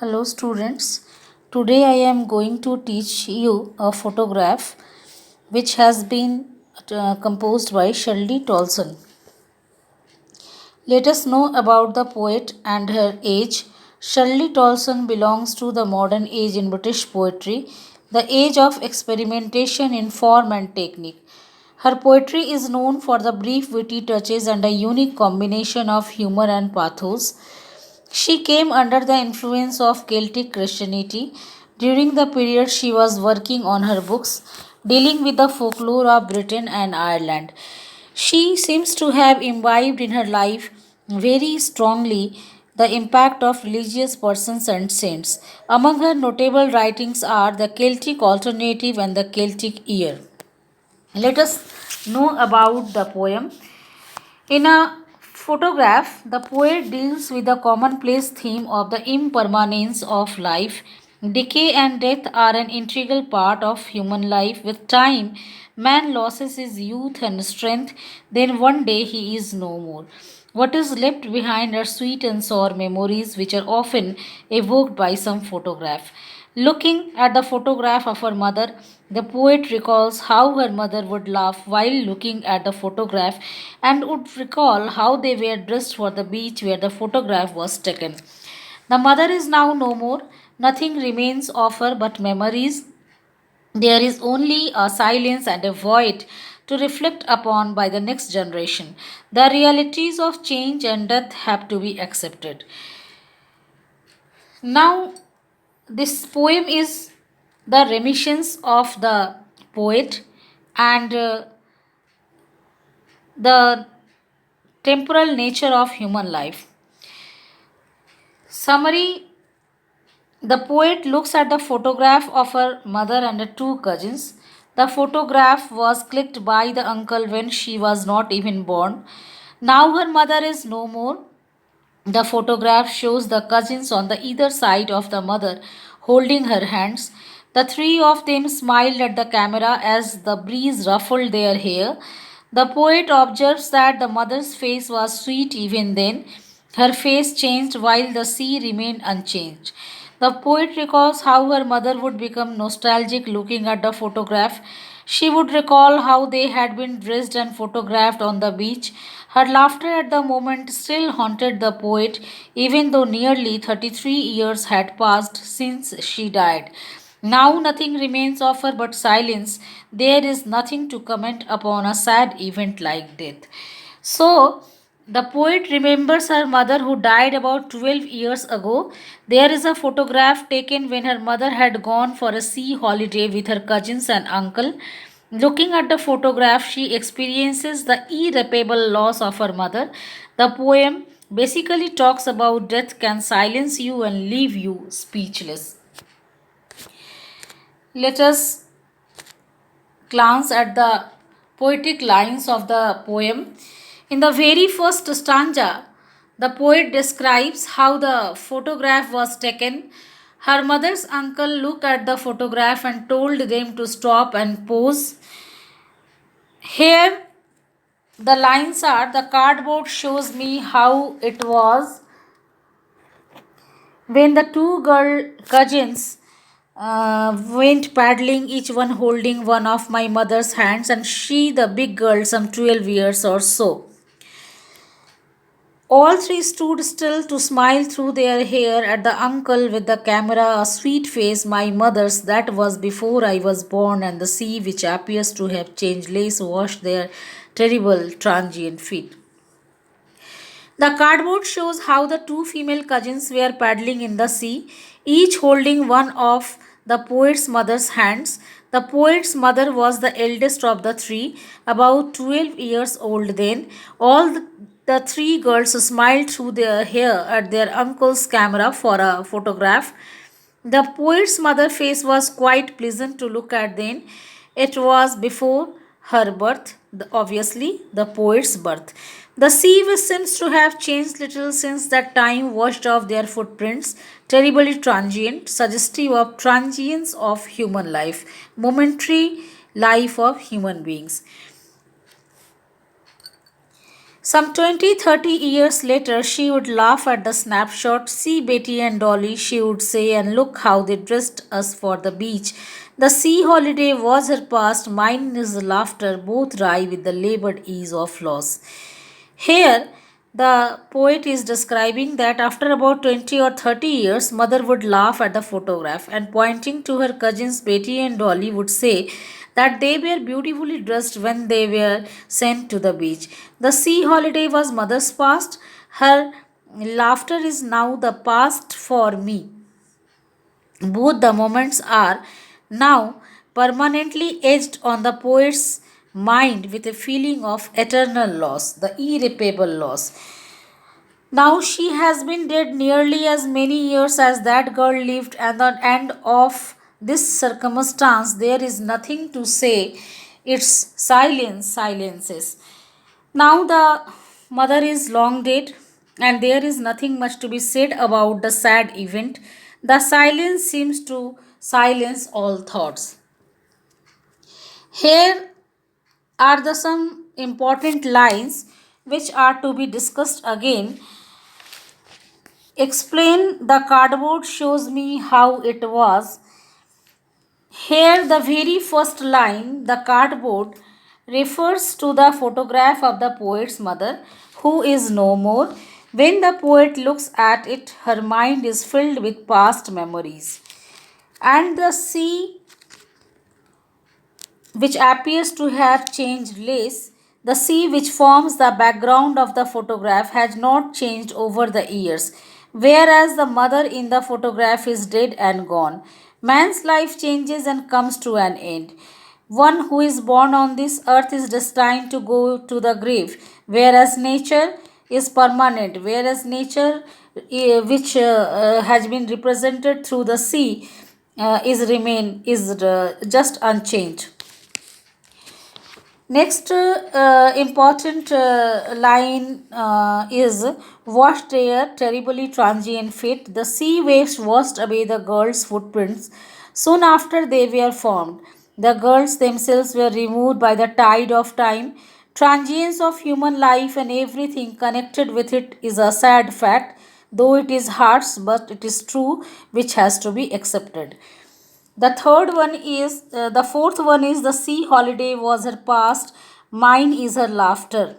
Hello students. Today I am going to teach you a photograph which has been composed by Shirley Tolson. Let us know about the poet and her age. Shirley Tolson belongs to the modern age in British poetry, the age of experimentation in form and technique. Her poetry is known for the brief witty touches and a unique combination of humor and pathos. She came under the influence of Celtic Christianity during the period she was working on her books dealing with the folklore of Britain and Ireland. She seems to have imbibed in her life very strongly the impact of religious persons and saints. Among her notable writings are the Celtic Alternative and the Celtic Year. Let us know about the poem. In a photograph, the poet deals with the commonplace theme of the impermanence of life. Decay and death are an integral part of human life. With time, man loses his youth and strength, then one day he is no more. What is left behind are sweet and sour memories which are often evoked by some photograph. Looking at the photograph of her mother, the poet recalls how her mother would laugh while looking at the photograph and would recall how they were dressed for the beach where the photograph was taken. The mother is now no more, nothing remains of her but memories. There is only a silence and a void to reflect upon by the next generation. The realities of change and death have to be accepted. Now, this poem is the reminiscence of the poet and the temporal nature of human life. Summary. The poet looks at the photograph of her mother and her two cousins. The photograph was clicked by the uncle when she was not even born. Now her mother is no more. The photograph shows the cousins on the either side of the mother holding her hands. The three of them smiled at the camera as the breeze ruffled their hair. The poet observes that the mother's face was sweet even then. Her face changed while the sea remained unchanged. The poet recalls how her mother would become nostalgic looking at the photograph. She would recall how they had been dressed and photographed on the beach. Her laughter at the moment still haunted the poet, even though nearly 33 years had passed since she died. Now nothing remains of her but silence. There is nothing to comment upon a sad event like death. So, the poet remembers her mother who died about 12 years ago. There is a photograph taken when her mother had gone for a sea holiday with her cousins and uncle. Looking at the photograph, she experiences the irreparable loss of her mother. The poem basically talks about death can silence you and leave you speechless. Let us glance at the poetic lines of the poem. In the very first stanza, the poet describes how the photograph was taken. Her mother's uncle looked at the photograph and told them to stop and pose. Here, the lines are the cardboard shows me how it was when the two girl cousins went paddling, each one holding one of my mother's hands, and she, the big girl, some 12 years or so. All three stood still to smile through their hair at the uncle with the camera, a sweet face, my mother's, that was before I was born, and the sea, which appears to have changed lace, washed their terrible transient feet. The cardboard shows how the two female cousins were paddling in the sea, each holding one of the poet's mother's hands. The poet's mother was the eldest of the three, about 12 years old then. All the three girls smiled through their hair at their uncle's camera for a photograph. The poet's mother face was quite pleasant to look at then. It was before her birth, obviously the poet's birth. The sea seems to have changed little since that time, washed off their footprints, terribly transient, suggestive of transience of human life, momentary life of human beings. Some 20, 30 years later, she would laugh at the snapshot. See Betty and Dolly, she would say, and look how they dressed us for the beach. The sea holiday was her past, mine is the laughter, both wry with the labored ease of loss. Here, the poet is describing that after about 20 or 30 years, mother would laugh at the photograph and pointing to her cousins Betty and Dolly would say that they were beautifully dressed when they were sent to the beach. The sea holiday was mother's past. Her laughter is now the past for me. Both the moments are now permanently etched on the poet's mind with a feeling of eternal loss, the irreparable loss. Now she has been dead nearly as many years as that girl lived, and at the end of this circumstance, there is nothing to say. Its silence silences. Now the mother is long dead, and there is nothing much to be said about the sad event. The silence seems to silence all thoughts. Here are the some important lines which are to be discussed again. Explain the cardboard shows me how it was. Here, the very first line, the cardboard, refers to the photograph of the poet's mother, who is no more. When the poet looks at it, her mind is filled with past memories. And the sea, which appears to have changed lace, the sea which forms the background of the photograph has not changed over the years, whereas the mother in the photograph is dead and gone. Man's life changes and comes to an end. One who is born on this earth is destined to go to the grave, whereas nature is permanent, whereas nature, which has been represented through the sea, is just unchanged. Next important line is washed their terribly transient fate. The sea waves washed away the girls' footprints soon after they were formed. The girls themselves were removed by the tide of time. Transience of human life and everything connected with it is a sad fact, though it is harsh, but it is true, which has to be accepted. The fourth one is the sea holiday was her past, mine is her laughter.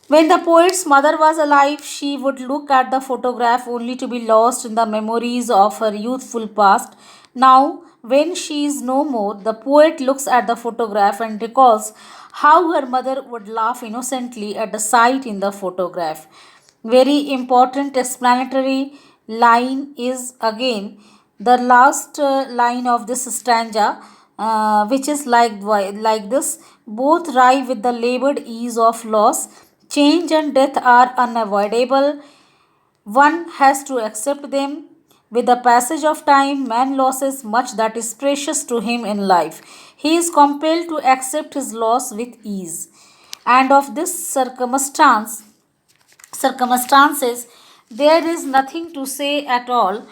When the poet's mother was alive, she would look at the photograph only to be lost in the memories of her youthful past. Now, when she is no more, the poet looks at the photograph and recalls how her mother would laugh innocently at the sight in the photograph. Very important explanatory line is again the last line of this stanza, which is like this: both lie with the labored ease of loss. Change and death are unavoidable. One has to accept them. With the passage of time, man loses much that is precious to him in life. He is compelled to accept his loss with ease. And of this circumstances, there is nothing to say at all.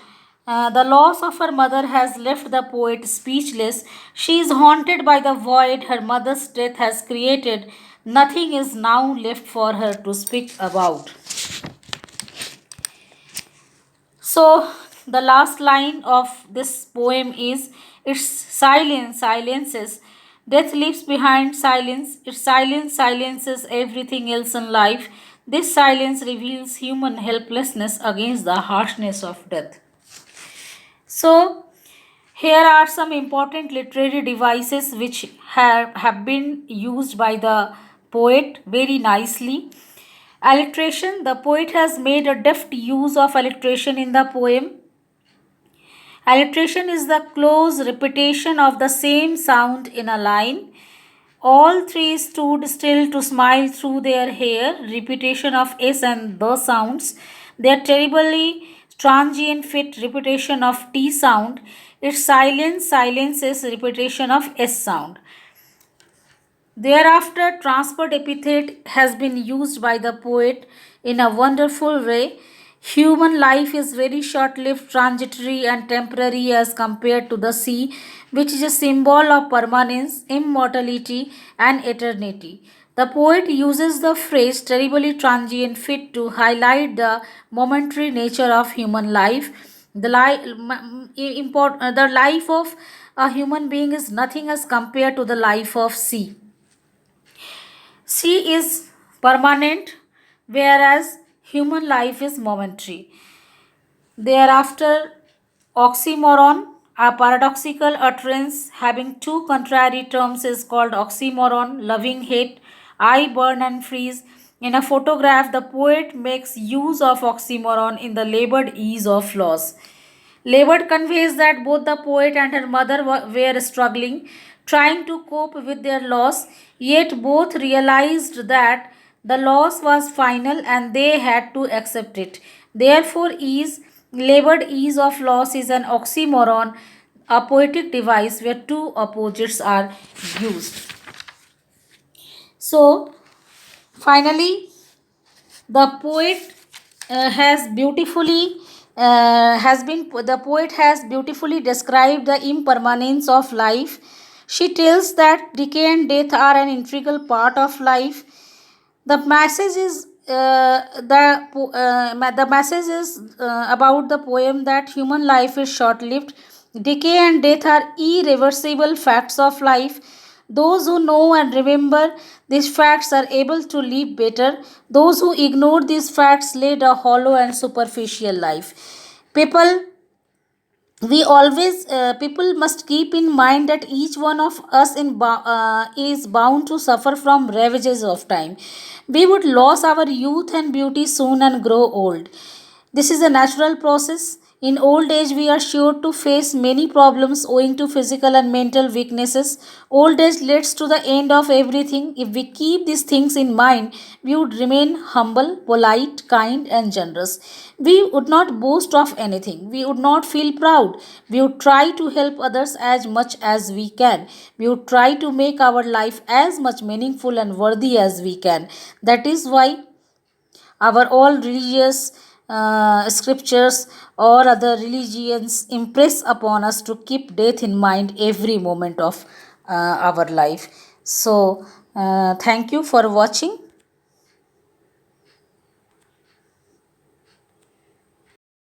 The loss of her mother has left the poet speechless. She is haunted by the void her mother's death has created. Nothing is now left for her to speak about. So, the last line of this poem is: Its silence silences. Death leaves behind silence. Its silence silences everything else in life. This silence reveals human helplessness against the harshness of death. So, here are some important literary devices which have been used by the poet very nicely. Alliteration: the poet has made a deft use of alliteration in the poem. Alliteration is the close repetition of the same sound in a line. All three stood still to smile through their hair. Repetition of S and the sounds. Their terribly transient fit repetition of T sound. Its silence silences repetition of S sound. Thereafter, transport epithet has been used by the poet in a wonderful way. Human life is very short lived, transitory, and temporary as compared to the sea, which is a symbol of permanence, immortality, and eternity. The poet uses the phrase terribly transient fit to highlight the momentary nature of human life. The life of a human being is nothing as compared to the life of sea. Sea is permanent, whereas human life is momentary. Thereafter, oxymoron, a paradoxical utterance having two contrary terms, is called oxymoron, loving hate, I burn and freeze. In a photograph, the poet makes use of oxymoron in the labored ease of loss. Labored conveys that both the poet and her mother were struggling, trying to cope with their loss, yet both realized that the loss was final and they had to accept it. Therefore, labored ease of loss is an oxymoron, a poetic device where two opposites are used. So, finally, the poet the poet has beautifully described the impermanence of life. She tells that decay and death are an integral part of life. The message is the message is about the poem that human life is short lived. Decay and death are irreversible facts of life. Those who know and remember these facts are able to live better. Those who ignore these facts lead a hollow and superficial life. People people must keep in mind that each one of us is bound to suffer from ravages of time. We would lose our youth and beauty soon and grow old. This is a natural process. In old age, we are sure to face many problems owing to physical and mental weaknesses. Old age leads to the end of everything. If we keep these things in mind, we would remain humble, polite, kind, and generous. We would not boast of anything. We would not feel proud. We would try to help others as much as we can. We would try to make our life as much meaningful and worthy as we can. That is why our all religious scriptures or other religions impress upon us to keep death in mind every moment of our life. So, thank you for watching.